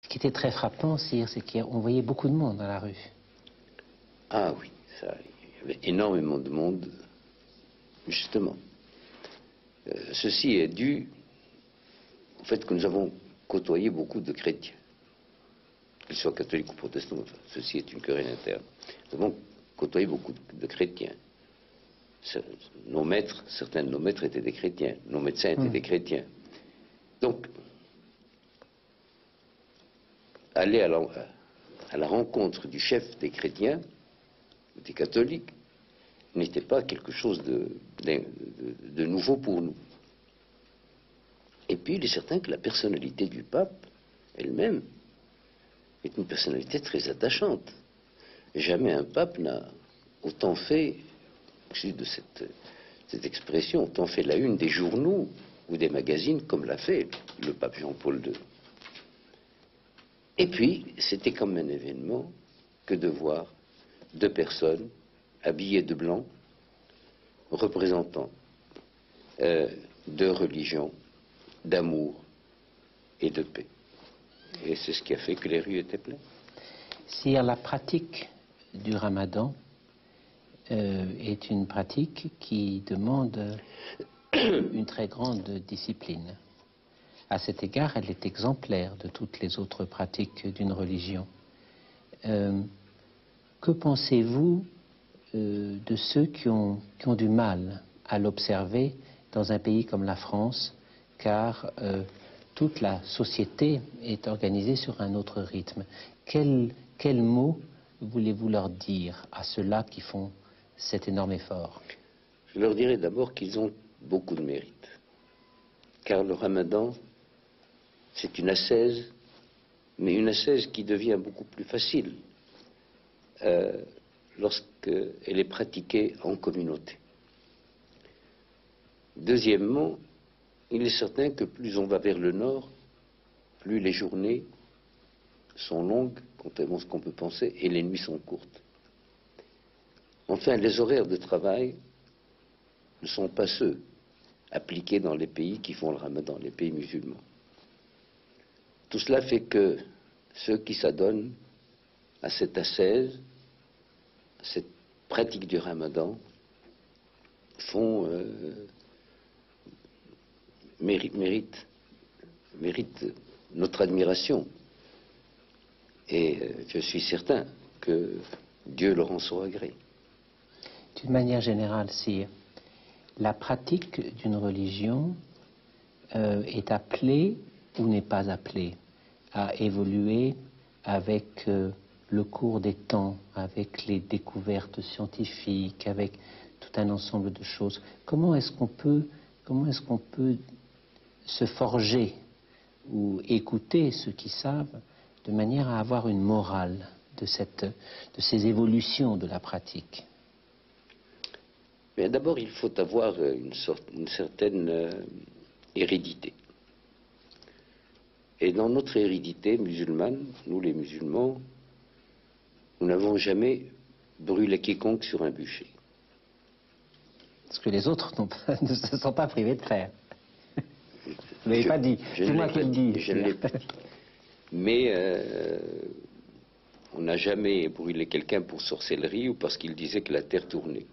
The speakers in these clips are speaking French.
Ce qui était très frappant, c'est qu'on voyait beaucoup de monde dans la rue. Ah oui, ça, il y avait énormément de monde, justement. Ceci est dû au fait que nous avons côtoyé beaucoup de chrétiens, qu'ils soient catholiques ou protestants, enfin, ceci est une querelle interne. Nous avons côtoyé beaucoup de chrétiens. Nos maîtres, certains de nos maîtres étaient des chrétiens, nos médecins étaient des chrétiens. Donc, aller à la rencontre du chef des chrétiens, des catholiques, n'était pas quelque chose de nouveau pour nous. Et puis, il est certain que la personnalité du pape, elle-même, est une personnalité très attachante. Jamais un pape n'a autant fait, excusez de cette expression, autant fait la une des journaux ou des magazines comme l'a fait le pape Jean-Paul II. Et puis, c'était comme un événement que de voir deux personnes habillées de blanc, représentant de religion, d'amour et de paix. Et c'est ce qui a fait que les rues étaient pleines. Si la pratique du ramadan est une pratique qui demande une très grande discipline. À cet égard, elle est exemplaire de toutes les autres pratiques d'une religion. Que pensez-vous de ceux qui ont du mal à l'observer dans un pays comme la France, car toute la société est organisée sur un autre rythme? Quel mot voulez-vous leur dire à ceux-là qui font cet énorme effort? Je leur dirais d'abord qu'ils ont beaucoup de mérite, car le ramadan, c'est une ascèse, mais une ascèse qui devient beaucoup plus facile lorsqu'elle est pratiquée en communauté. Deuxièmement, il est certain que plus on va vers le nord, plus les journées sont longues, contrairement à ce qu'on peut penser, et les nuits sont courtes. Enfin, les horaires de travail ne sont pas ceux appliqués dans les pays qui font le ramadan, les pays musulmans. Tout cela fait que ceux qui s'adonnent à cette ascèse, à cette pratique du ramadan, méritent notre admiration. Et je suis certain que Dieu leur en saura gré. D'une manière générale, si la pratique d'une religion est appelée ou n'est pas appelée à évoluer avec le cours des temps, avec les découvertes scientifiques, avec tout un ensemble de choses, comment est-ce qu'on peut se forger ou écouter ceux qui savent de manière à avoir une morale de ces évolutions de la pratique? Mais d'abord, il faut avoir une certaine hérédité. Et dans notre hérédité musulmane, nous les musulmans, nous n'avons jamais brûlé quiconque sur un bûcher. Ce que les autres ne se sont pas privés de faire. Vous n'avez pas dit, c'est moi qui le dis. Je ne l'ai pas dit. Mais on n'a jamais brûlé quelqu'un pour sorcellerie ou parce qu'il disait que la terre tournait.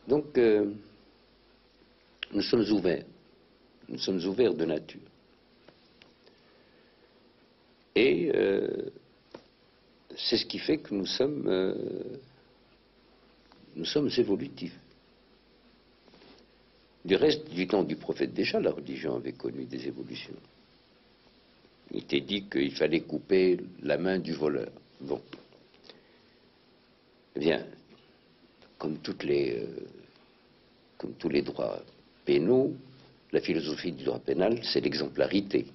Donc, nous sommes ouverts. Nous sommes ouverts de nature. Et c'est ce qui fait que nous sommes évolutifs. Du reste, du temps du prophète déjà, la religion avait connu des évolutions. Il était dit qu'il fallait couper la main du voleur. Bon. Eh bien, comme tous les droits pénaux, la philosophie du droit pénal, c'est l'exemplarité.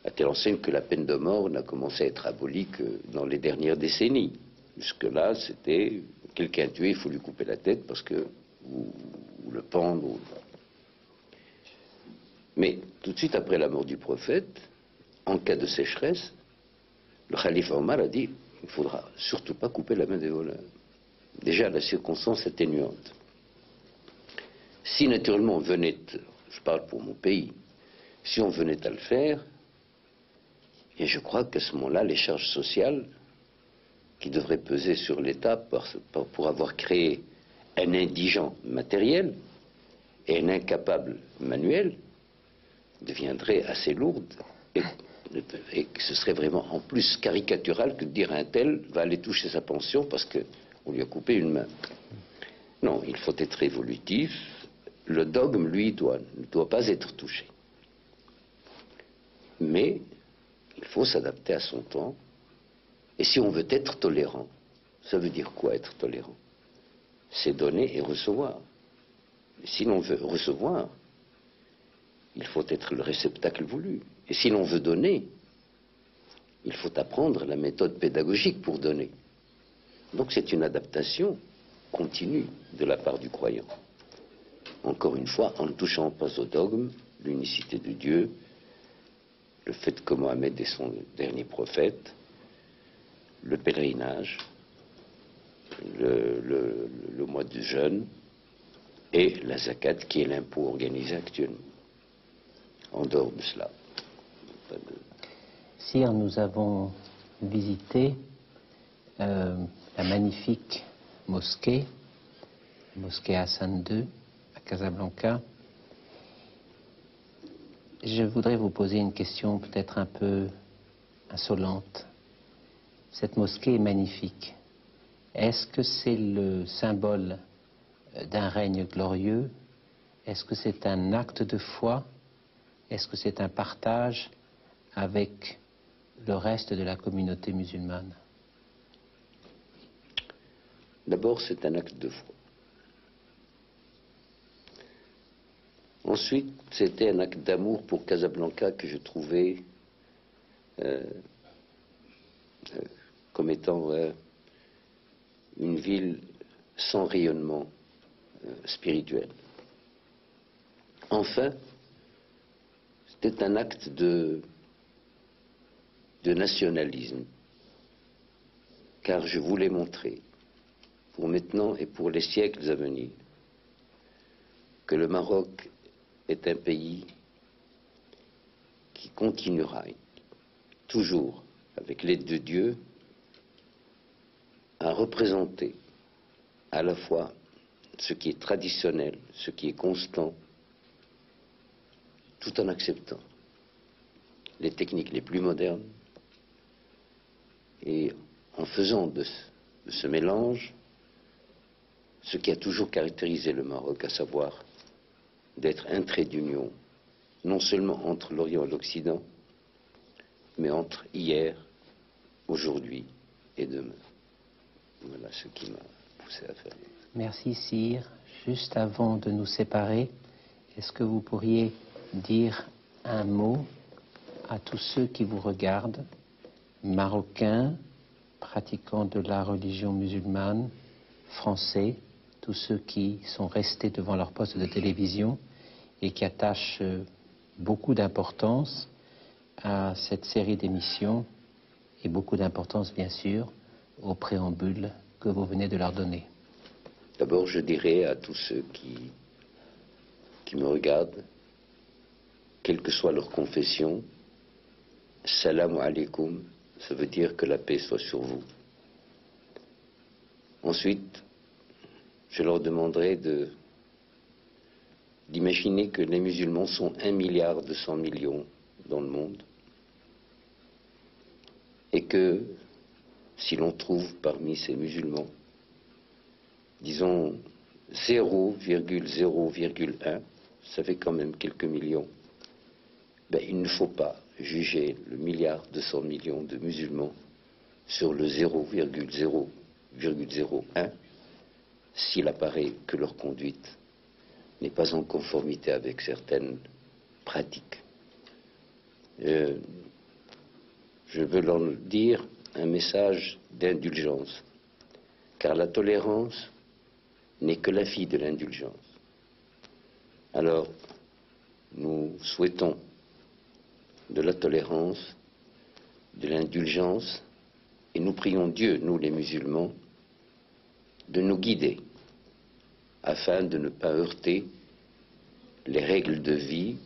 À telle enseigne que la peine de mort n'a commencé à être abolie que dans les dernières décennies. Jusque-là, c'était quelqu'un tué, il faut lui couper la tête parce que ou le pendre. Mais tout de suite après la mort du prophète, en cas de sécheresse, le khalife Omar a dit il ne faudra surtout pas couper la main des voleurs. Déjà la circonstance atténuante. Si naturellement on venait, je parle pour mon pays, Si on venait à le faire, et je crois qu'à ce moment-là, les charges sociales qui devraient peser sur l'État pour avoir créé un indigent matériel et un incapable manuel deviendraient assez lourdes et que ce serait vraiment en plus caricatural que de dire un tel va aller toucher sa pension parce qu'on lui a coupé une main. Non, il faut être évolutif. Le dogme, lui, ne doit pas être touché. Mais il faut s'adapter à son temps. Et si on veut être tolérant, ça veut dire quoi être tolérant? C'est donner et recevoir. Mais si l'on veut recevoir, il faut être le réceptacle voulu. Et si l'on veut donner, il faut apprendre la méthode pédagogique pour donner. Donc c'est une adaptation continue de la part du croyant. Encore une fois, en ne touchant pas au dogme, l'unicité de Dieu, le fait que Mohammed est son dernier prophète, le pèlerinage, le mois de jeûne et la zakat qui est l'impôt organisé actuellement. En dehors de cela. Sire, nous avons visité la magnifique mosquée Hassan II à Casablanca. Je voudrais vous poser une question peut-être un peu insolente. Cette mosquée est magnifique. Est-ce que c'est le symbole d'un règne glorieux? Est-ce que c'est un acte de foi? Est-ce que c'est un partage avec le reste de la communauté musulmane? D'abord, c'est un acte de foi. Ensuite, c'était un acte d'amour pour Casablanca que je trouvais comme étant une ville sans rayonnement spirituel. Enfin, c'était un acte de nationalisme, car je voulais montrer, pour maintenant et pour les siècles à venir, que le Maroc est un pays qui continuera toujours, avec l'aide de Dieu, à représenter à la fois ce qui est traditionnel, ce qui est constant, tout en acceptant les techniques les plus modernes et en faisant de ce mélange ce qui a toujours caractérisé le Maroc, à savoir d'être un trait d'union, non seulement entre l'Orient et l'Occident, mais entre hier, aujourd'hui et demain. Voilà ce qui m'a poussé à faire. Merci, Sire. Juste avant de nous séparer, est-ce que vous pourriez dire un mot à tous ceux qui vous regardent, marocains, pratiquants de la religion musulmane, français, tous ceux qui sont restés devant leur poste de télévision et qui attachent beaucoup d'importance à cette série d'émissions et beaucoup d'importance, bien sûr, au préambule que vous venez de leur donner? D'abord, je dirais à tous ceux qui me regardent, quelle que soit leur confession, salam alaikum, ça veut dire que la paix soit sur vous. Ensuite, je leur demanderai d'imaginer que les musulmans sont 1,2 milliard dans le monde et que si l'on trouve parmi ces musulmans, disons 0,0,1, ça fait quand même quelques millions, ben, il ne faut pas juger le 1,2 milliard de musulmans sur le 0,0,01 s'il apparaît que leur conduite n'est pas en conformité avec certaines pratiques. Je veux leur dire un message d'indulgence, car la tolérance n'est que la fille de l'indulgence. Alors, nous souhaitons de la tolérance, de l'indulgence, et nous prions Dieu, nous les musulmans, de nous guider afin de ne pas heurter les règles de vie,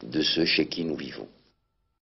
de ceux chez qui nous vivons.